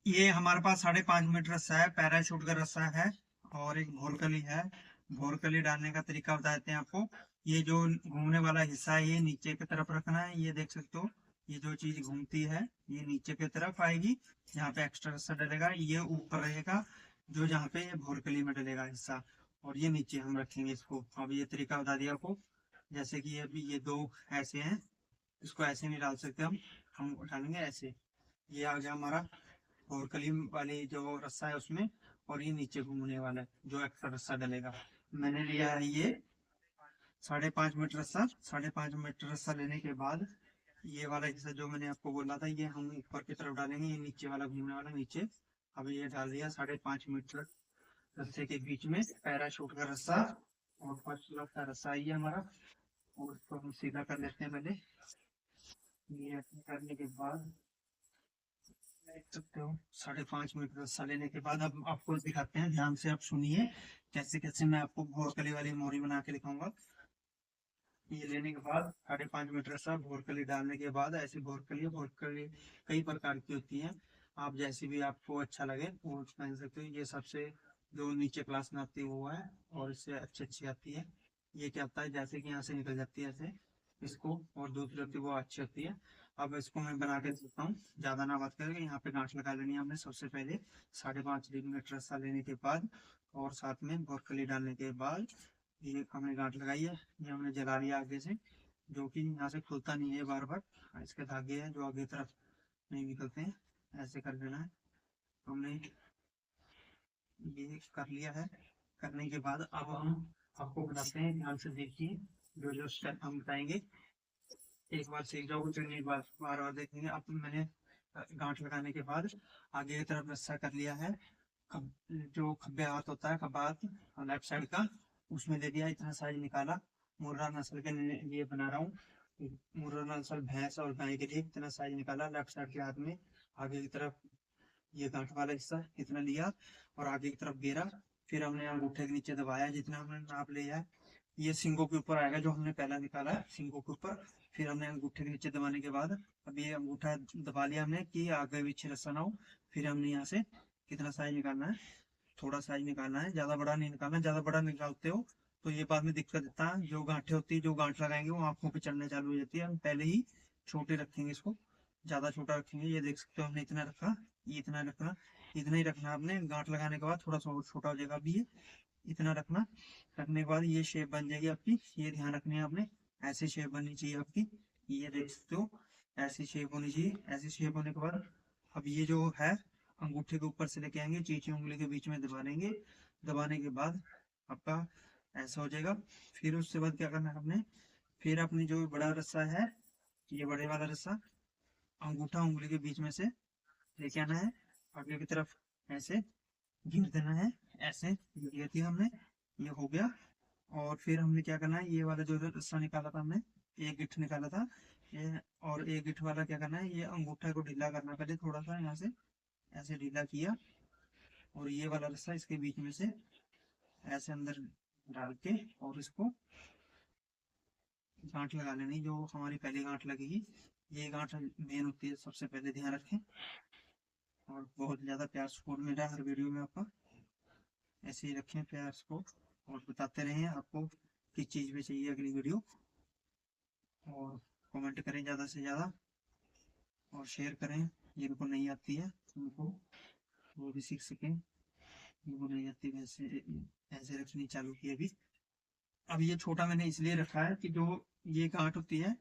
ये हमारे पास 5.5 मीटर रस्सा है, पैराशूट का रस्सा है। और एक भोरकली है। भोरकली डालने का तरीका बताते हैं आपको। ये जो घूमने वाला हिस्सा है ये नीचे की तरफ रखना है, ये देख सकते हो। ये जो चीज घूमती है ये नीचे की तरफ आएगी। यहाँ पे एक्स्ट्रा रस्सा डलेगा, ये ऊपर रहेगा। जो जहाँ पे ये भोरकली में डलेगा हिस्सा। और ये नीचे हम रखेंगे इसको। अब ये तरीका बता दिया आपको। जैसे कि अभी ये दो ऐसे हैं, इसको ऐसे नहीं डाल सकते हम डालेंगे ऐसे। ये आ गया हमारा और कलीम वाली जो रस्सा है उसमें। और ये नीचे घूमने वाला है जो एक्स्ट्रा रस्सा डलेगा। मैंने लिया है ये 5.5 मीटर रस्सा। 5.5 मीटर रस्सा लेने के बाद ये वाला हिस्सा जो मैंने आपको बोला था ये हम ऊपर की तरफ डालेंगे, ये नीचे वाला घूमने वाला नीचे। अब ये डाल दिया 5.5 मीटर रस्से के बीच में पैराशूट का रस्सा। और फर्स्ट क्लास का रस्सा ये हमारा। और इसको हम सीधा कर लेते हैं पहले। ये करने के बाद देख सकते हो 5.5 मीटर रस्सा लेने के बाद अब आपको दिखाते हैं, ध्यान से आप सुनिए। कैसे कैसे मैं आपको भोरकली वाली मोरी बना के दिखाऊंगा। ये लेने के बाद 5.5 मीटर रस्सा भोरकली डालने के बाद ऐसी भोरकली कई प्रकार की होती हैं। आप जैसी भी आपको अच्छा लगे वो पहन सकते हो। ये सबसे जो नीचे क्लास में आती है वो है। और इससे अच्छी अच्छी आती है। ये क्या होता है जैसे कि यहाँ से निकल जाती है ऐसे इसको। और दूसरी होती है वो अच्छी होती है। अब इसको मैं बना के देता हूँ, ज्यादा ना बात करके। यहाँ पे गांठ लगा लेनी है हमने सबसे पहले 5.5 मीटर रस्सा लेने के बाद। और साथ में भोरकली डालने के बाद ये हमने गांठ लगाई है। ये हमने जला लिया आगे से, जो कि यहाँ से खुलता नहीं है बार बार। इसके धागे हैं जो आगे तरफ नहीं निकलते हैं। ऐसे कर देना है। हमने ये कर लिया है। करने के बाद अब हम आपको बताते हैं, ध्यान से देखिए। जो जो स्टेप हम बताएंगे एक बार सीख जाओगे फिर नहीं, बार बार बार देखेंगे। अब मैंने गांठ लगाने के बाद आगे की तरफ रस्सा कर लिया है। जो खब्बे हाथ होता है, खब्बा हाथ लेफ्ट साइड का, उसमें दे दिया। इतना साइज निकाला। मुर्रा नस्ल के लिए बना रहा हूँ। मुर्रा नस्ल भैंस और गाय के लिए इतना साइज निकाला लेफ्ट साइड के हाथ में। आगे की तरफ ये गांठ वाला हिस्सा इतना लिया और आगे की तरफ गिरा। फिर हमने अंगूठे के नीचे दबाया जितना हमने नाप लिया है। ये सींगों के ऊपर आएगा जो हमने पहला निकाला है, सींगों के ऊपर। फिर हमने अंगूठे के नीचे दबाने के बाद अब ये अंगूठा दबा लिया हमने कि आगे पीछे रस्सा ना हो। फिर हमने यहाँ से कितना साइज निकालना है, थोड़ा साइज निकालना है, ज्यादा बड़ा नहीं निकालना। ज्यादा बड़ा निकालते हो तो ये बाद में दिक्कत देता है। जो गांठें होती है जो गांठ लगाएंगे वो आंखों पे चढ़ने चालू हो जाती है। हम पहले ही छोटे रखेंगे इसको, ज्यादा छोटा रखेंगे। ये देख सकते हो हमने इतना रखा, ये इतना रखना। इतना ही रखना आपने, गांठ लगाने के बाद थोड़ा सा और छोटा हो जाएगा। अभी ये इतना रखना। रखने के बाद ये शेप बन जाएगी आपकी। ये ध्यान रखनी है आपने, ऐसी शेप बननी चाहिए आपकी। ये देख सकते हो ऐसी शेप होनी चाहिए। ऐसी शेप होने के बाद अब ये जो है अंगूठे के ऊपर से लेके आएंगे, चीची उंगली के बीच में दबा देंगे। दबाने के बाद आपका ऐसा हो जाएगा। फिर उसके बाद क्या करना है आपने, फिर अपनी जो बड़ा रस्सा है, ये बड़े वाला रस्सा अंगूठा उंगली के बीच में से लेके आना है आगे की तरफ। ऐसे घिर देना है। ऐसे घिर दिया हमने, ये हो गया। और फिर हमने क्या करना है, ये वाला जो रस्सा निकाला था हमने, एक गिट्ठ निकाला था ये। और एक गिट्ठ वाला क्या करना है, ये अंगूठा को ढीला करना पहले थोड़ा सा यहाँ से। ऐसे ढीला किया और ये वाला रस्सा इसके बीच में से ऐसे अंदर डाल के और इसको गांठ लगा लेनी जो हमारी पहली गांठ लगेगी। ये गांठ मेन होती है, सबसे पहले ध्यान रखें। और बहुत ज्यादा प्यार सपोर्ट मिल रहा है हर वीडियो में आपका। ऐसे ही रखें प्यार सपोर्ट और बताते रहें आपको किस चीज़ में चाहिए अगली वीडियो। और कमेंट करें ज़्यादा से ज़्यादा और शेयर करें जिनको नहीं आती है उनको, वो भी सीख सकें। जिनको नहीं आती वैसे ऐसे रखनी चालू की अभी। अब ये छोटा मैंने इसलिए रखा है कि जो ये गांठ होती है,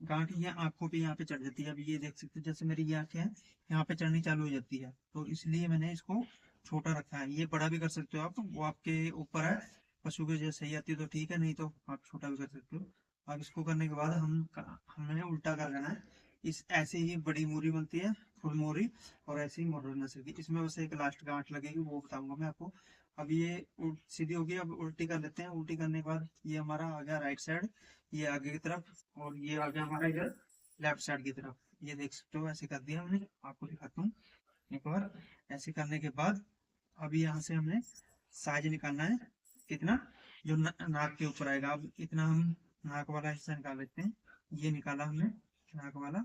गांठ ये आंखों पे यहाँ पे चढ़ जाती है। अब ये देख सकते हैं जैसे मेरी ये आंखें हैं, यहाँ पे चढ़नी चालू हो जाती है। तो इसलिए मैंने इसको छोटा रखा है। ये बड़ा भी कर सकते हो आप, वो आपके ऊपर है। पशु के जैसे सही आती है तो ठीक है, नहीं तो आप छोटा भी कर सकते हो। अब इसको करने के बाद हमें उल्टा कर लेना है। इस ऐसे ही बड़ी मूरी बनती है, फुल मोरी। और ऐसे ही मोटर नस्ल की, इसमें बस एक लास्ट गांठ लगेगी वो बताऊंगा मैं आपको। अब ये सीधी होगी। अब उल्टी कर लेते हैं। उल्टी करने के बाद ये हमारा आ गया राइट साइड, ये आगे की तरफ। और ये आ गया हमारा इधर लेफ्ट साइड की तरफ। ये देख सकते हो ऐसे कर दिया हमने। आपको दिखाता हूँ एक बार। ऐसे करने के बाद अभी यहाँ से हमने साइज निकालना है कितना, जो नाक के ऊपर आएगा। अब इतना हम नाक वाला हिस्सा निकाल लेते हैं। ये निकाला हमने नाक वाला।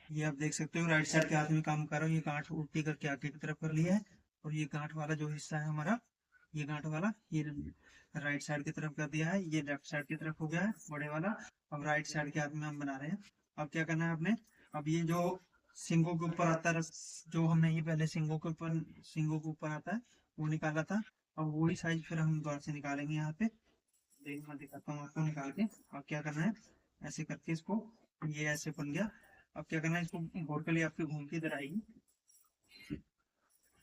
ये आप देख सकते हो राइट साइड के हाथ में काम कर रहा हूँ, ये गांठ उल्टी करके आगे की तरफ कर लिया है। और ये गांठ वाला जो हिस्सा है हमारा, ये गांठ वाला ये राइट साइड की तरफ कर दिया है, ये लेफ्ट साइड की तरफ हो गया है बड़े वाला। अब राइट साइड के हाथ में हम बना रहे हैं। अब क्या करना है आपने, अब ये जो सिंगों के ऊपर आता है जो हमने ये पहले सिंगों के ऊपर आता है वो निकाला था। अब वही साइज फिर हम दोबारा से निकालेंगे यहाँ पे। देख मैं दिखाता हूँ आपको निकाल के। अब क्या करना है, ऐसे करके इसको, ये ऐसे बन गया। अब क्या करना है, इसको घोर के लिए आपकी घूम के इधर आएगी,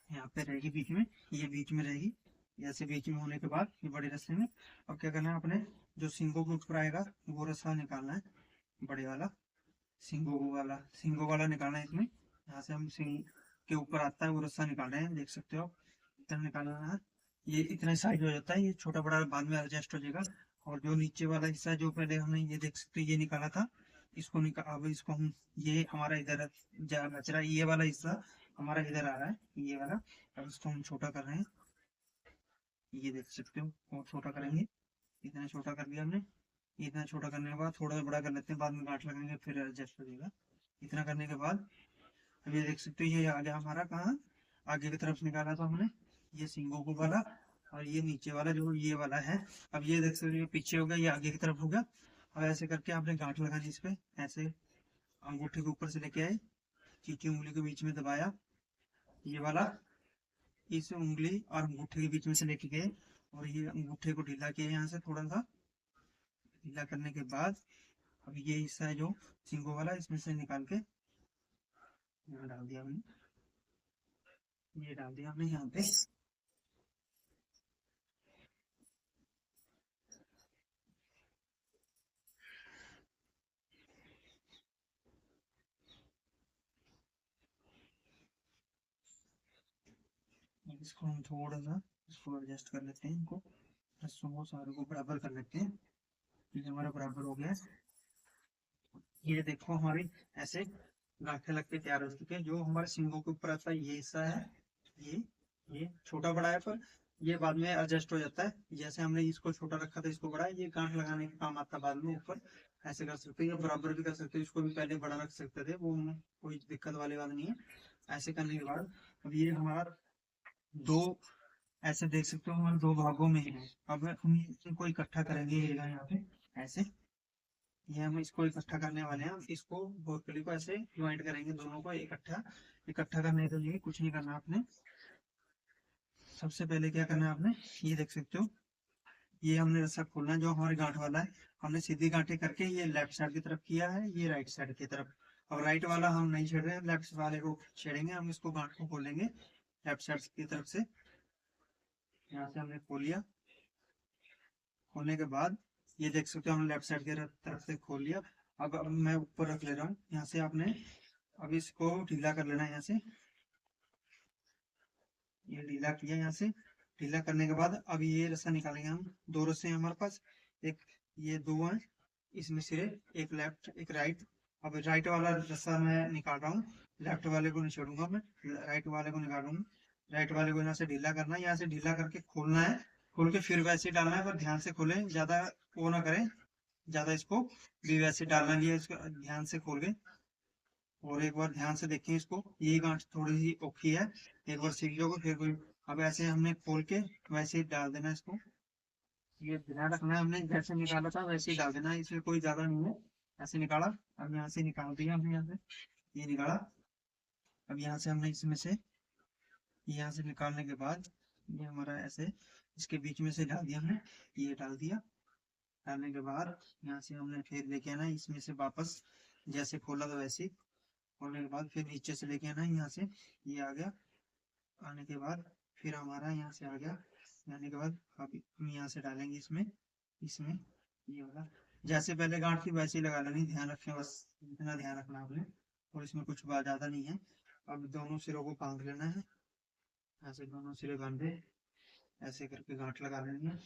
यहाँ पे रहेगी बीच में, ये बीच में रहेगी। ऐसे बीच में होने के बाद ये बड़े रस्से में, अब क्या करना है अपने, जो सिंगों के ऊपर आएगा वो रस्सा निकालना है, बड़े वाला सिंगों वाला निकालना है इसमें। यहाँ से हम सिंग के ऊपर आता है वो रस्सा निकाल रहे हैं, देख सकते हो इतना निकालना है। ये इतना साइज हो जाता है, ये छोटा बड़ा बाद में एडजस्ट हो जाएगा। और जो नीचे वाला हिस्सा जो पहले हमने ये देख सकते हो ये निकाला था, इसको निकाल, अब इसको हम, ये हमारा इधर जा बच रहा है, ये वाला हिस्सा हमारा इधर आ रहा है, ये वाला। अब इसको हम छोटा कर रहे हैं, ये देख सकते हो, और छोटा करेंगे। इतना छोटा कर लिया हमने। इतना छोटा करने के बाद थोड़ा सा बड़ा कर लेते हैं, बाद में गांठ लगाएंगे फिर एडजस्ट हो जाएगा। इतना करने के बाद अब ये देख सकते हो ये आ गया हमारा कहाँ, आगे की तरफ निकाला था हमने, ये सिंगों को वाला। और ये नीचे वाला जो ये वाला है, अब ये देख सकते हो ये पीछे हो गया, ये आगे की तरफ हो गया। अब ऐसे करके आपने गांठ लगानी इस पे, ऐसे अंगूठे के ऊपर से लेके आए, चीटी उंगली के बीच में दबाया, ये वाला इस उंगली और अंगूठे के बीच में से लेके गए, और ये अंगूठे को ढीला किया यहाँ से थोड़ा सा। ढीला करने के बाद अब ये हिस्सा है जो सिंगों वाला, इसमें से निकाल के यहाँ डाल दिया हमने, ये डाल दिया हमने यहाँ पे। इसको हम थोड़ा सा इसको एडजस्ट कर लेते हैं, इनको रस्सों को सारे को बराबर कर लेते हैं। ये हमारा बराबर हो गया है। ये देखो हमारी ऐसे गांठे लग के तैयार हो चुके हैं। जो हमारे सिंगों के ऊपर आता है ये हिस्सा है, ये ये छोटा बड़ा है, पर ये बाद में एडजस्ट हो जाता है। जैसे हमने इसको छोटा रखा था इसको बड़ा, ये गांठ लगाने के काम आता है बाद में ऊपर। ऐसे कर सकते हैं या बराबर भी कर सकते हैं, इसको भी पहले बड़ा रख सकते थे, वो कोई दिक्कत वाली बात नहीं है। ऐसे करने के बाद अब ये हमारा दो, ऐसे देख सकते हो हमारे दो भागों में है। अब हम इनको इकट्ठा करेंगे, ये यहाँ पे ऐसे, ये हम इसको इकट्ठा करने वाले हैं। हम इसको ब्रोकली को ऐसे ज्वाइंट करेंगे दोनों को इकट्ठा। इकट्ठा करने के लिए कुछ नहीं करना आपने, सबसे पहले क्या करना है आपने, ये देख सकते हो ये हमने रस्सा खोलना है जो हमारे गांठ वाला है। हमने सीधी गांठें करके ये लेफ्ट साइड की तरफ किया है, ये राइट साइड की तरफ। अब राइट वाला हम नहीं छेड़ रहे हैं, लेफ्ट वाले को छेड़ेंगे। हम इसको गांठ को खोलेंगे लेफ्ट साइड की तरफ से। यहाँ से हमने खोल लिया, खोलने के बाद ये देख सकते हो हमने लेफ्ट साइड की तरफ से खोल लिया। अब मैं ऊपर रख ले रहा हूँ, यहाँ से आपने अब इसको ढीला कर लेना है यहाँ से। ये ढीला किया यहाँ से, ढीला करने के बाद अब ये रस्सा निकालेंगे हम। दो रस्से हैं हमारे पास, एक ये दो हैं, इसमें सिरे, एक लेफ्ट एक राइट। अब राइट वाला रस्सा मैं निकाल रहा हूँ, लेफ्ट वाले को नहीं छोड़ूंगा मैं, राइट वाले को निकालूंगा। राइट वाले को यहाँ से ढीला करना है, यहाँ से ढीला करके खोलना है। खोल के फिर वैसे ही डालना है, पर ध्यान से खोले, ज्यादा वो ना करें, ज्यादा इसको भी वैसे डालना लिया, इसको ध्यान से खोल के। और एक बार ध्यान से देखें इसको, ये गांठ थोड़ी सी औखी है, एक बार सीख लोगे फिर कोई। अब ऐसे हमने खोल के वैसे ही डाल देना इसको, ये ध्यान रखना है, हमने जैसे निकाला था वैसे ही डाल देना है, इसमें कोई ज्यादा नहीं है। ऐसे निकाला, अब यहाँ से निकाल दिया हमने, यहाँ से ये निकाला। अब यहाँ से हमने इसमें से, यहाँ से निकालने के बाद ये हमारा ऐसे इसके बीच में से डाल दिया हमने, ये डाल दिया। डालने के बाद यहाँ से हमने फिर लेके आना इसमें से वापस, जैसे खोला था वैसे ही। खोलने के बाद फिर नीचे से लेके आना यहाँ से, ये आ गया। आने के बाद फिर हमारा यहाँ से आ गया, आने के बाद अब हम यहाँ से डालेंगे इसमें, इसमें ये वाला जैसे पहले गांठ थी वैसे ही लगा लेनी, ध्यान रखें बस, इतना ध्यान रखना आपने। और इसमें कुछ बात ज्यादा नहीं है। अब दोनों सिरों को बांध लेना है, ऐसे दोनों सिरे बांधे, ऐसे करके गांठ लगा लेनी है।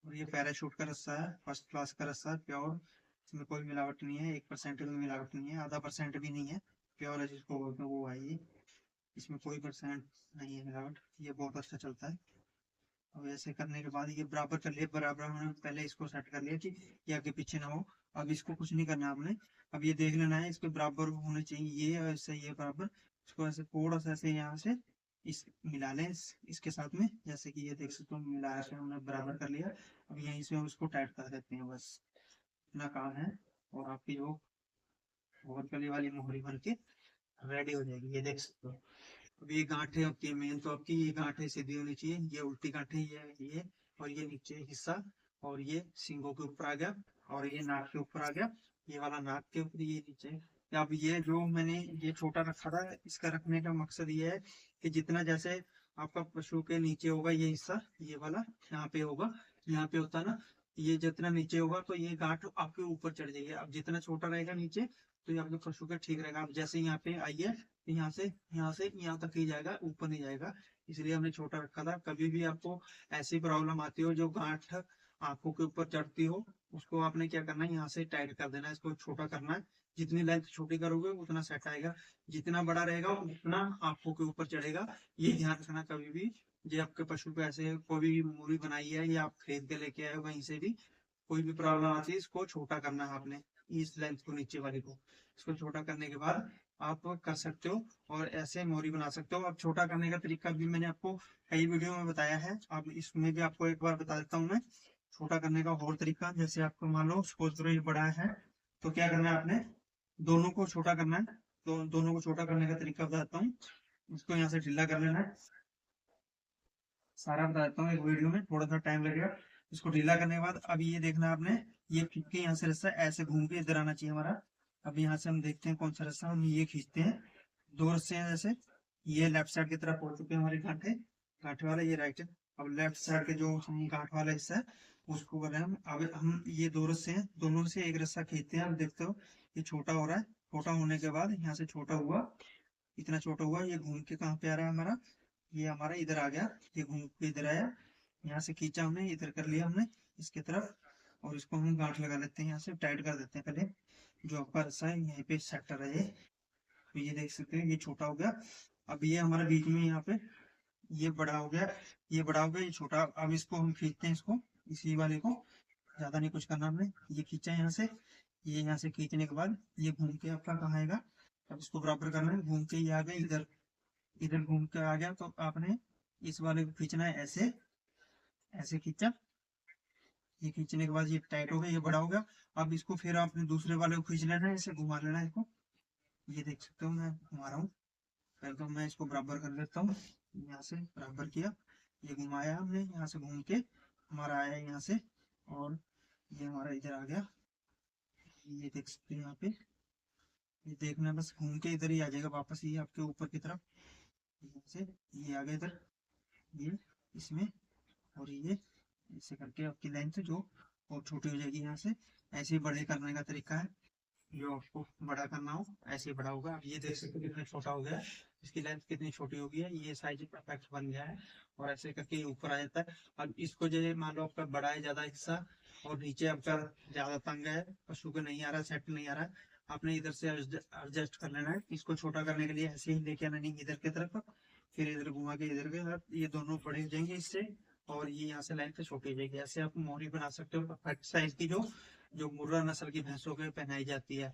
और ये पैराशूट का रस्सा है, फर्स्ट क्लास का रस्सा है, प्योर, इसमें कोई मिलावट नहीं है, 1% भी मिलावट नहीं है, आधा परसेंट भी नहीं है, प्योर है जिसको बोलते हैं वो है ये। इसमें कोई परसेंट नहीं है मिलावट, ये बहुत अच्छा चलता है। अब ऐसे करने के बाद ये बराबर कर लिया, बराबर हमने पहले इसको सेट कर लिया कि ये आगे पीछे ना हो। अब इसको कुछ नहीं करना आपने, अब ये देख लेना है इसके बराबर होने चाहिए, ये ऐसे ये बराबर, इसको ऐसे थोड़ा सा ऐसे यहाँ से इस मिला लें इसके साथ में, जैसे कि ये देख सकते हो मिला के हमने बराबर कर लिया। अब यहीं से हम उसको टाइट कर देते हैं, बस इतना काम है और आपकी जो भोरकली वाली मोहरी बन के रेडी हो जाएगी। ये देख सकते हो। अब ये गांठें आपकी मेन तो आपकी ये गांठें सीधी होनी चाहिए, ये उल्टी गांठें ये और ये नीचे हिस्सा, और ये सींगों के ऊपर आ गया, और ये नाक के ऊपर आ गया, ये वाला नाक के ऊपर, ये नीचे। अब ये जो मैंने ये छोटा रखा था, इसका रखने का मकसद ये है कि जितना जैसे आपका पशु के नीचे होगा ये हिस्सा, ये वाला यहाँ पे होगा, यहाँ पे होता है ना, ये जितना नीचे होगा तो ये गांठ आपके ऊपर चढ़ जाएगी। अब जितना छोटा रहेगा नीचे तो ये आपके पशु का ठीक रहेगा। अब जैसे यहाँ पे आइए, यहाँ से यहाँ तक ही जाएगा, ऊपर नहीं जाएगा, इसलिए हमने छोटा रखा था। कभी भी आपको ऐसी प्रॉब्लम आती हो जो गांठ आंखों के ऊपर चढ़ती हो, उसको आपने क्या करना है, यहाँ से टाइट कर देना है, इसको छोटा करना है। जितनी लेंथ छोटी करोगे उतना सेट आएगा, जितना बड़ा रहेगा उतना आंखों के ऊपर चढ़ेगा। ये ध्यान रखना कभी भी। जो आपके पशु को ऐसे कोई भी मूवी बनाई है या आप खरीद के लेके आए हो कहीं से भी, कोई भी प्रॉब्लम आती है, इसको छोटा करना है आपने, इस लेंथ को नीचे वाली को। इसको छोटा करने के बाद आप कर सकते हो और ऐसे मोरी बना सकते हो। अब छोटा करने का तरीका भी मैंने आपको कई वीडियो में बताया है, अब इसमें भी आपको एक बार बता देता हूँ मैं छोटा करने का और तरीका। जैसे आपको मान लो सपोज करो ये बड़ा है, तो क्या करना है आपने, दोनों को छोटा करना है। तो दोनों को छोटा करने का तरीका बताता हूँ। इसको यहाँ से ढीला कर लेना है, सारा बता देता हूँ एक वीडियो में, थोड़ा सा टाइम लगेगा। इसको ढीला करने के बाद अब ये देखना आपने, ये खींच के यहाँ से रस्सा ऐसे घूम के इधर आना चाहिए हमारा। अब यहाँ से हम देखते हैं कौन सा रस्सा, हम ये खींचते हैं, दो रस्से हैं जैसे, ये लेफ्ट साइड की तरफ पहुंच चुके हैं हमारे गांठे, गांठे वाला ये राइट है। अब लेफ्ट साइड के जो हम गांठ वाला हिस्सा है उसको कर रहे हैं हम। अब हम ये दो रस्से हैं, दोनों से एक रस्सा खींचते हैं। आप देखते हो ये छोटा हो रहा है, छोटा होने के बाद यहाँ से छोटा हुआ, इतना छोटा हुआ, ये घूम के कहाँ पे आ रहा है हमारा, ये हमारा इधर आ गया, ये घूम के इधर आया, यहाँ से खींचा हमने, इधर कर लिया हमने इसके तरफ, और इसको हम गांठ लगा लेते हैं, यहाँ से टाइट कर देते हैं पहले। जो आपका रस्सा है यहीं पे सेट कर रहे, तो ये देख सकते हैं ये छोटा हो गया। अब ये हमारा बीच में यहाँ पे ये बड़ा हो गया, ये बड़ा हो गया, ये छोटा। अब इसको हम खींचते हैं, इसको इसी वाले को, ज्यादा नहीं कुछ करना हमने, ये खींचा यहाँ से, ये यहाँ से खींचने के बाद ये घूम के आपका कहाँ आएगा, अब इसको बराबर करना है, घूम के ये आ गया इधर, इधर घूम के आ गया। तो आपने इस वाले को खींचना है ऐसे, ऐसे खींचा, ये खींचने के बाद ये टाइट हो गया, ये बड़ा हो गया। अब इसको फिर आपने दूसरे वाले को खींच लेना है, ऐसे घुमा लेना है इसको, ये देख सकते हो मैं घुमा रहा हूँ। पहले तो मैं इसको बराबर कर लेता हूँ, यहाँ से बराबर किया, ये घुमाया हमने, यहाँ से घूम के हमारा आया यहाँ से, और ये हमारा इधर आ गया, ये देख सकते हैं यहाँ पे, ये देखना बस घूम के इधर ही आ जाएगा वापस, ये आपके ऊपर की तरफ, यहाँ से ये आ गया इधर, ये इसमें, और ये ऐसे करके आपकी लेंथ जो और छोटी हो जाएगी यहाँ से। ऐसे ही बड़े करने का तरीका है, जो आपको बड़ा करना हो ऐसे ही बड़ा होगा। अब ये देख सकते हो कितना छोटा हो गया है, इसकी लेंथ कितनी छोटी हो गई है, ये साइज परफेक्ट बन गया है, और ऐसे करके ऊपर आ जाता है। अब इसको जो मान लो आपका बड़ा है ज्यादा हिस्सा और नीचे आपका ज्यादा तंग है, पशु को नहीं आ रहा, सेट नहीं आ रहा, आपने इधर से एडजस्ट कर लेना है। इसको छोटा करने के लिए ऐसे ही लेके आना, नहीं इधर की तरफ, फिर इधर घुमा के इधर के तरफ, ये दोनों बड़े हो जाएंगे इससे, और ये यहाँ से लेंथ छोटी हो जाएगी। ऐसे आप मोहरी बना सकते हो परफेक्ट साइज की, जो जो मुर्रा नस्ल की भैंसों के पहनाई जाती है।